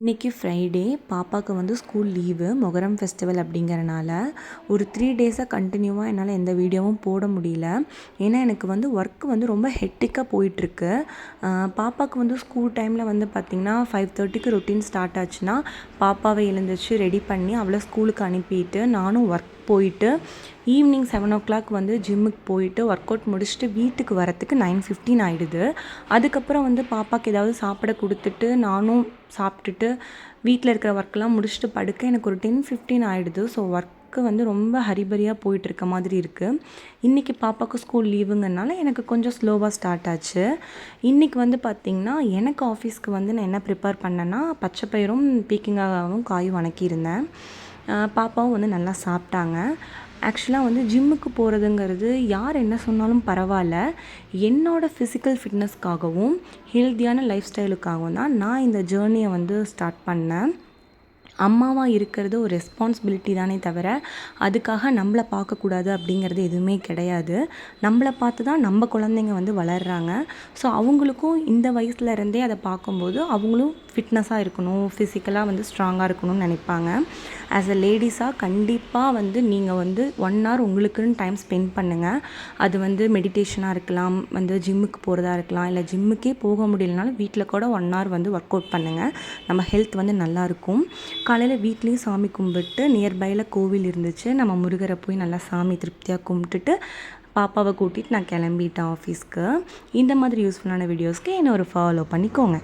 இன்றைக்கி ஃப்ரைடே பாப்பாவுக்கு வந்து ஸ்கூல் லீவு மொகரம் ஃபெஸ்டிவல் அப்படிங்கிறனால ஒரு 3 டேஸாக கண்டினியூவாக என்னால் எந்த வீடியோவும் போட முடியல. ஏன்னா எனக்கு வந்து ஒர்க் வந்து ரொம்ப ஹெக்டிக்காக போயிட்டுருக்கு. பாப்பாவுக்கு வந்து ஸ்கூல் டைமில் வந்து பார்த்திங்கன்னா 5:30க்கு ரொட்டீன் ஸ்டார்ட் ஆச்சுன்னா பாப்பாவை எழுந்திரிச்சு ரெடி பண்ணி அவளை ஸ்கூலுக்கு அனுப்பிட்டு நானும் ஒர்க் போயிட்டு ஈவினிங் 7 o'clock வந்து ஜிம்முக்கு போயிட்டு ஒர்க் அவுட் முடிச்சுட்டு வீட்டுக்கு வரத்துக்கு 9:15 ஆகிடுது. அதுக்கப்புறம் வந்து பாப்பாவுக்கு ஏதாவது சாப்பிட கொடுத்துட்டு நானும் சாப்பிட்டுட்டு வீட்டில் இருக்கிற ஒர்க்கெலாம் முடிச்சுட்டு படுக்க எனக்கு ஒரு 10:15 ஆகிடுது. ஸோ ஒர்க்கு வந்து ரொம்ப ஹரிபரியாக போயிட்டுருக்க மாதிரி இருக்குது. இன்றைக்கி பாப்பாவுக்கு ஸ்கூல் லீவுங்கிறனால எனக்கு கொஞ்சம் ஸ்லோவாக ஸ்டார்ட் ஆச்சு. இன்றைக்கி வந்து பார்த்திங்கன்னா எனக்கு ஆஃபீஸ்க்கு வந்து நான் என்ன ப்ரிப்பேர் பண்ணேன்னா பச்சைப்பயிரும் பீக்கிங்காவும் காயும் வணக்கியிருந்தேன். பாப்பாவும் வந்து நல்லா சாப்பிட்டாங்க. ஆக்சுவலாக வந்து ஜிம்முக்கு போகிறதுங்கிறது யார் என்ன சொன்னாலும் பரவாயில்ல, என்னோடய ஃபிசிக்கல் ஃபிட்னஸ்க்காகவும் ஹெல்த்தியான லைஃப் ஸ்டைலுக்காகவும் தான் நான் இந்த ஜேர்னியை வந்து ஸ்டார்ட் பண்ணேன். அம்மாவாக இருக்கிறது ஒரு ரெஸ்பான்சிபிலிட்டி தானே தவிர அதுக்காக நம்மளை பார்க்கக்கூடாது அப்படிங்கிறது எதுவுமே கிடையாது. நம்மளை பார்த்து தான் நம்ம குழந்தைங்க வந்து வளர்கிறாங்க. ஸோ அவங்களுக்கும் இந்த வயசுல இருந்தே அதை பார்க்கும்போது அவங்களும் ஃபிட்னஸாக இருக்கணும், ஃபிசிக்கலாக வந்து ஸ்ட்ராங்காக இருக்கணும்னு நினைப்பாங்க. ஆஸ் அ லேடிஸாக கண்டிப்பாக வந்து நீங்கள் வந்து 1 hour உங்களுக்குன்னு டைம் ஸ்பெண்ட் பண்ணுங்கள். அது வந்து மெடிடேஷனாக இருக்கலாம், வந்து ஜிம்முக்கு போகிறதா இருக்கலாம், இல்லை ஜிம்முக்கே போக முடியலனாலும் வீட்டில் கூட 1 hour வந்து ஒர்க் அவுட் பண்ணுங்கள். நம்ம ஹெல்த் வந்து நல்லாயிருக்கும். காலையில் வீட்லேயும் சாமி கும்பிட்டு நியர்பையில் கோவில் இருந்துச்சு, நம்ம முருகரை போய் நல்லா சாமி திருப்தியாக கும்பிட்டுட்டு பாப்பாவை கூட்டிகிட்டு நான் கிளம்பிட்டேன் ஆஃபீஸ்க்கு. இந்த மாதிரி யூஸ்ஃபுல்லான வீடியோஸ்க்கு என்னை ஒரு ஃபாலோ பண்ணிக்கோங்க.